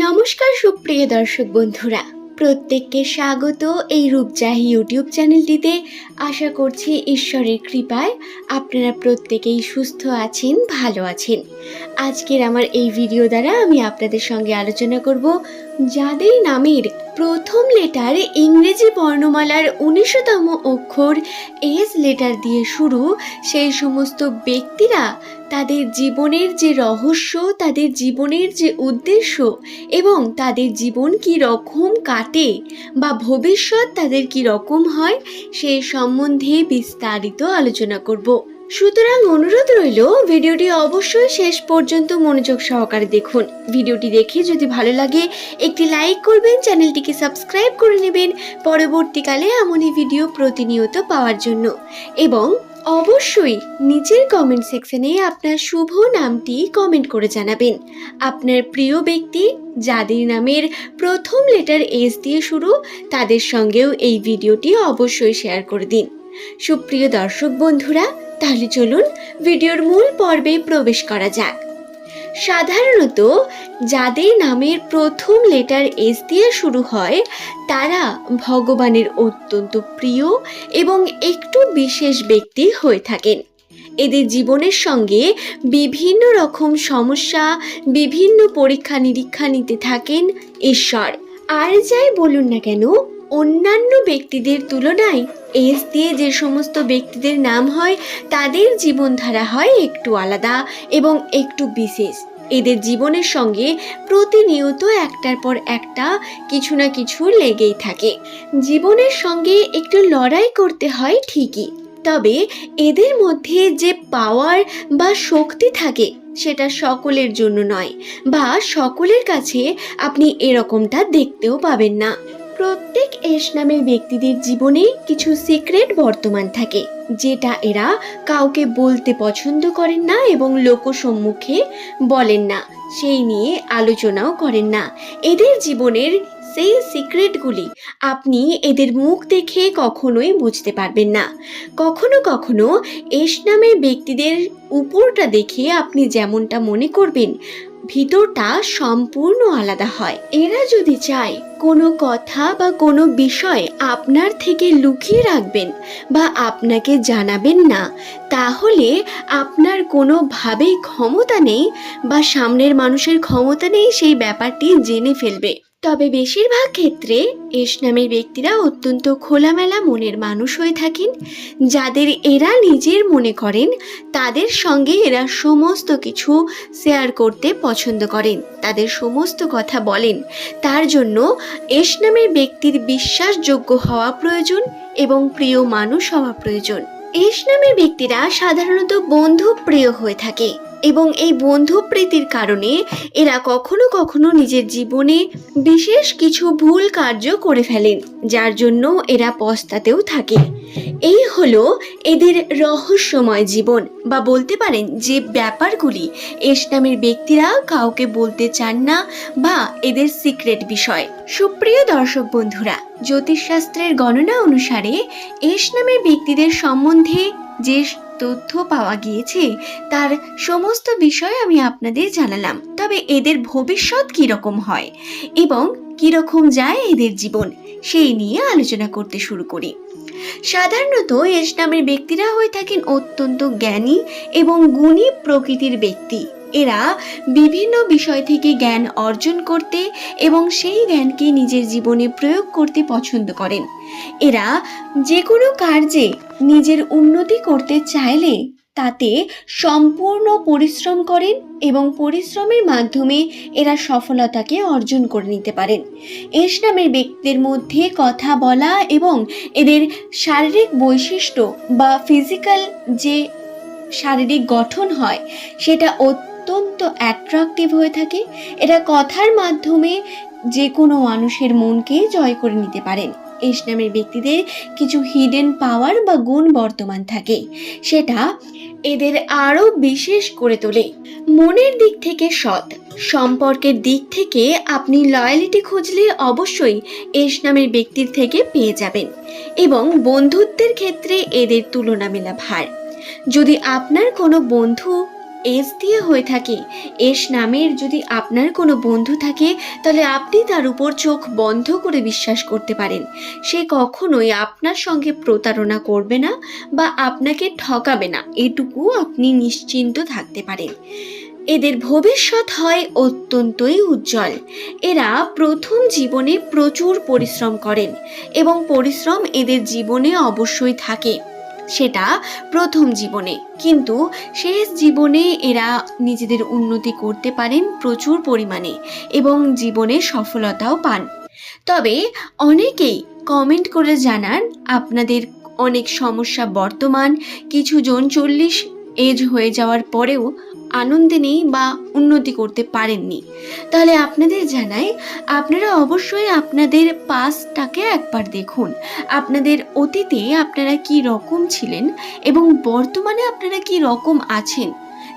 নমস্কার সুপ্রিয় দর্শক বন্ধুরা, প্রত্যেককে স্বাগত এই রূপজাহি ইউটিউব চ্যানেলটিতে। আশা করছি ঈশ্বরের কৃপায় আপনারা প্রত্যেকেই সুস্থ আছেন, ভালো আছেন। আজকের আমার এই ভিডিও দ্বারা আমি আপনাদের সঙ্গে আলোচনা করব যাদের নামের প্রথম লেটার ইংরেজি বর্ণমালার ১৯তম অক্ষর এস লেটার দিয়ে শুরু, সেই সমস্ত ব্যক্তিরা তাদের জীবনের যে রহস্য, তাদের জীবনের যে উদ্দেশ্য এবং তাদের জীবন কি রকম কাটে বা ভবিষ্যৎ তাদের কি রকম হয় সে সম্বন্ধে বিস্তারিত আলোচনা করব। সুতরাং অনুরোধ রইল, ভিডিওটি অবশ্যই শেষ পর্যন্ত মনোযোগ সহকারে দেখুন। ভিডিওটি দেখে যদি ভালো লাগে একটি লাইক করবেন, চ্যানেলটিকে সাবস্ক্রাইব করে নেবেন পরবর্তীকালে এমনই ভিডিও প্রতিনিয়ত পাওয়ার জন্য। এবং অবশ্যই নিচের কমেন্ট সেকশনে আপনার শুভ নামটি কমেন্ট করে জানাবেন। আপনার প্রিয় ব্যক্তি যাদের নামের প্রথম লেটার এস দিয়ে শুরু, তাদের সঙ্গেও এই ভিডিওটি অবশ্যই শেয়ার করে দিন। সুপ্রিয় দর্শক বন্ধুরা, তাহলে চলুন ভিডিওর মূল পর্বে প্রবেশ করা যাক। সাধারণত যাদের নামের প্রথম লেটার এস দিয়ে শুরু হয় তারা ভগবানের অত্যন্ত প্রিয় এবং একটু বিশেষ ব্যক্তি হয়ে থাকেন। এদের জীবনের সঙ্গে বিভিন্ন রকম সমস্যা, বিভিন্ন পরীক্ষা নিরীক্ষা নিতে থাকেন ঈশ্বর। আর যাই বলুন না কেন, অন্যান্য ব্যক্তিদের তুলনায় এস দিয়ে যে সমস্ত ব্যক্তিদের নাম হয় তাদের জীবনধারা হয় একটু আলাদা এবং একটু বিশেষ। এদের জীবনের সঙ্গে প্রতিনিয়ত একটার পর একটা কিছু না কিছু লেগেই থাকে। জীবনের সঙ্গে একটু লড়াই করতে হয় ঠিকই, তবে এদের মধ্যে যে পাওয়ার বা শক্তি থাকে সেটা সকলের জন্য নয়, বা সকলের কাছে আপনি এরকমটা দেখতেও পাবেন না। প্রত্যেক এস নামের ব্যক্তিদের জীবনে কিছু সিক্রেট বর্তমান থাকে, যেটা এরা কাউকে বলতে পছন্দ করেন না এবং লোকসম্মুখে বলেন না, সেই নিয়ে আলোচনাও করেন না। এদের জীবনের সেই সিক্রেটগুলি আপনি এদের মুখ দেখে কখনোই বুঝতে পারবেন না। কখনো কখনো এস নামের ব্যক্তিদের উপরটা দেখে আপনি যেমনটা মনে করবেন, ভিতরটা সম্পূর্ণ আলাদা হয়। এরা যদি চায় কোনো কথা বা কোনো বিষয় আপনার থেকে লুকিয়ে রাখবেন বা আপনাকে জানাবেন না, তাহলে আপনার কোনোভাবেই ক্ষমতা নেই বা সামনের মানুষের ক্ষমতা নেই সেই ব্যাপারটি জেনে ফেলবে। তবে বেশিরভাগ ক্ষেত্রে এস নামের ব্যক্তিরা অত্যন্ত খোলামেলা মনের মানুষ হয়ে থাকেন। যাদের এরা নিজের মনে করেন তাদের সঙ্গে এরা সমস্ত কিছু শেয়ার করতে পছন্দ করেন, তাদের সমস্ত কথা বলেন। তার জন্য এস নামের ব্যক্তির বিশ্বাসযোগ্য হওয়া প্রয়োজন এবং প্রিয় মানুষ হওয়া প্রয়োজন। এস নামের ব্যক্তিরা সাধারণত বন্ধু প্রিয় হয়ে থাকে এবং এই বন্ধু প্রীতির কারণে এরা কখনো কখনো নিজের জীবনে বিশেষ কিছু ভুল কার্য করে ফেলেন, যার জন্য এরা পস্তাতেও থাকে। এই হলো এদের রহস্যময় জীবন, বা বলতে পারেন যে ব্যাপারগুলি এস নামের ব্যক্তিরা কাউকে বলতে চান না বা এদের সিক্রেট বিষয়। সুপ্রিয় দর্শক বন্ধুরা, জ্যোতিষশাস্ত্রের গণনা অনুসারে এস নামের ব্যক্তিদের সম্বন্ধে যে তথ্য পাওয়া গিয়েছে তার সমস্ত বিষয় আমি আপনাদের জানালাম। তবে এদের ভবিষ্যৎ কিরকম হয় এবং কিরকম যায় এদের জীবন, সেই নিয়ে আলোচনা করতে শুরু করি। সাধারণত এস নামের ব্যক্তিরা হয়ে থাকেন অত্যন্ত জ্ঞানী এবং গুণী প্রকৃতির ব্যক্তি। এরা বিভিন্ন বিষয় থেকে জ্ঞান অর্জন করতে এবং সেই জ্ঞানকে নিজের জীবনে প্রয়োগ করতে পছন্দ করেন। এরা যে কোনো কার্যে নিজের উন্নতি করতে চাইলে তাতে সম্পূর্ণ পরিশ্রম করেন এবং পরিশ্রমের মাধ্যমে এরা সফলতাকে অর্জন করে নিতে পারেন। এস নামের ব্যক্তিদের মধ্যে কথা বলা এবং এদের শারীরিক বৈশিষ্ট্য বা ফিজিক্যাল যে শারীরিক গঠন হয় সেটা অত্যন্ত অ্যাট্রাকটিভ হয়ে থাকে। এরা কথার মাধ্যমে যে কোনো মানুষের মনকে জয় করে নিতে পারেন। এস নামের ব্যক্তিদের কিছু হিডেন পাওয়ার বা গুণ বর্তমান থাকে, সেটা এদের আরো বিশেষ করে তোলে। মনের দিক থেকে সৎ, সম্পর্কের দিক থেকে আপনি লয়ালিটি খুঁজলে অবশ্যই এস নামের ব্যক্তির থেকে পেয়ে যাবেন এবং বন্ধুত্বের ক্ষেত্রে এদের তুলনা মেলা ভার। যদি আপনার কোনো বন্ধু এস দিয়ে হয়ে থাকে, এস নামের যদি আপনার কোনো বন্ধু থাকে তাহলে আপনি তার উপর চোখ বন্ধ করে বিশ্বাস করতে পারেন। সে কখনোই আপনার সঙ্গে প্রতারণা করবে না বা আপনাকে ঠকাবে না, এটুকু আপনি নিশ্চিন্ত থাকতে পারেন। এদের ভবিষ্যৎ হয় অত্যন্তই উজ্জ্বল। এরা প্রথম জীবনে প্রচুর পরিশ্রম করেন এবং পরিশ্রম এদের জীবনে অবশ্যই থাকে, সেটা প্রথম জীবনে, কিন্তু শেষ জীবনে এরা নিজেদের উন্নতি করতে পারেন প্রচুর পরিমাণে এবং জীবনে সফলতাও পান। তবে অনেকেই কমেন্ট করে জানান আপনাদের অনেক সমস্যা বর্তমান, কিছুজন 40 এজ হয়ে যাওয়ার পরেও আনন্দে নেই বা উন্নতি করতে পারেননি। তাহলে আপনাদের জানাই, আপনারা অবশ্যই আপনাদের পাস্টটাকে একবার দেখুন। আপনাদের অতীতে আপনারা কি রকম ছিলেন এবং বর্তমানে আপনারা কি রকম আছেন,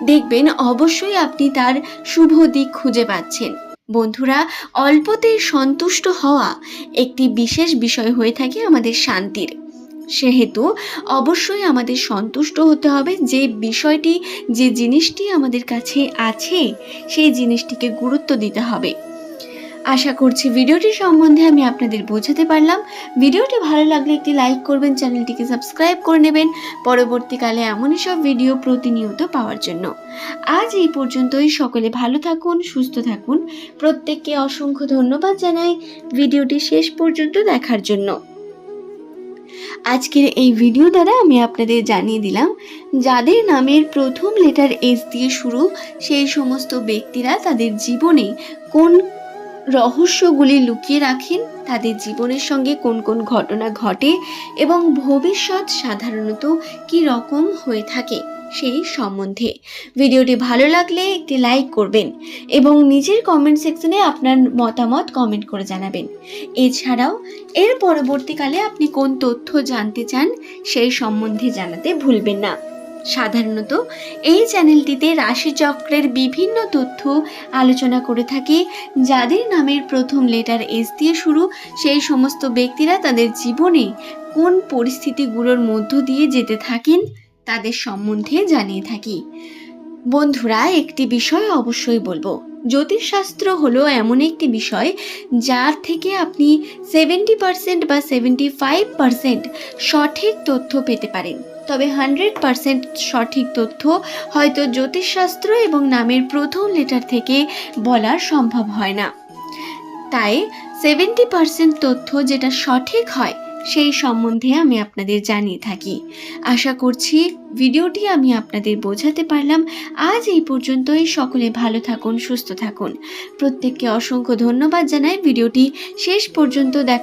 দেখবেন অবশ্যই আপনি তার শুভ দিক খুঁজে পাচ্ছেন। বন্ধুরা, অল্পতেই সন্তুষ্ট হওয়া একটি বিশেষ বিষয় হয়ে থাকে আমাদের শান্তির। সেহেতু অবশ্যই আমাদের সন্তুষ্ট হতে হবে, যে বিষয়টি, যে জিনিসটি আমাদের কাছে আছে সেই জিনিসটিকে গুরুত্ব দিতে হবে। আশা করছি ভিডিওটি সম্বন্ধে আমি আপনাদের বোঝাতে পারলাম। ভিডিওটি ভালো লাগলে একটি লাইক করবেন, চ্যানেলটিকে সাবস্ক্রাইব করে নেবেন পরবর্তীকালে এমনই সব ভিডিও প্রতিনিয়ত পাওয়ার জন্য। আজ এই পর্যন্তই। সকলে ভালো থাকুন, সুস্থ থাকুন। প্রত্যেককে অসংখ্য ধন্যবাদ জানাই ভিডিওটি শেষ পর্যন্ত দেখার জন্য। আজকের এই ভিডিও দ্বারা আমি আপনাদের জানিয়ে দিলাম, যাদের নামের প্রথম লেটার এস দিয়ে শুরু সেই সমস্ত ব্যক্তিরা তাদের জীবনে কোন রহস্যগুলি লুকিয়ে রাখেন, তাদের জীবনের সঙ্গে কোন কোন ঘটনা ঘটে এবং ভবিষ্যৎ সাধারণত কি রকম হয়ে থাকে সেই সম্বন্ধে। ভিডিওটি ভালো লাগলে একটি লাইক করবেন এবং নিজের কমেন্ট সেকশনে আপনার মতামত কমেন্ট করে জানাবেন। এছাড়াও এর পরবর্তীকালে আপনি কোন তথ্য জানতে চান সেই সম্বন্ধে জানাতে ভুলবেন না। সাধারণত এই চ্যানেলটিতে রাশিচক্রের বিভিন্ন তথ্য আলোচনা করে থাকি। যাদের নামের প্রথম লেটার এস দিয়ে শুরু সেই সমস্ত ব্যক্তিরা তাদের জীবনে কোন পরিস্থিতিগুলোর মধ্য দিয়ে যেতে থাকেন তাদের সম্বন্ধে জানিয়ে থাকি। বন্ধুরা, একটি বিষয় অবশ্যই বলবো, জ্যোতিষশাস্ত্র হলো এমন একটি বিষয় যার থেকে আপনি 70% বা 75% সঠিক তথ্য পেতে পারেন। তবে 100% সঠিক তথ্য হয়তো জ্যোতিষশাস্ত্র এবং নামের প্রথম লেটার থেকে বলা সম্ভব হয় না। তাই 70% তথ্য যেটা সঠিক হয় সেই সম্বন্ধে আমি আপনাদের জানিয়ে থাকি। আশা করছি ভিডিওটি আমি আপনাদের বোঝাতে পারলাম। আজ এই পর্যন্তই। সকলে ভালো থাকুন, সুস্থ থাকুন। প্রত্যেককে অসংখ্য ধন্যবাদ জানাই ভিডিওটি শেষ পর্যন্ত দেখা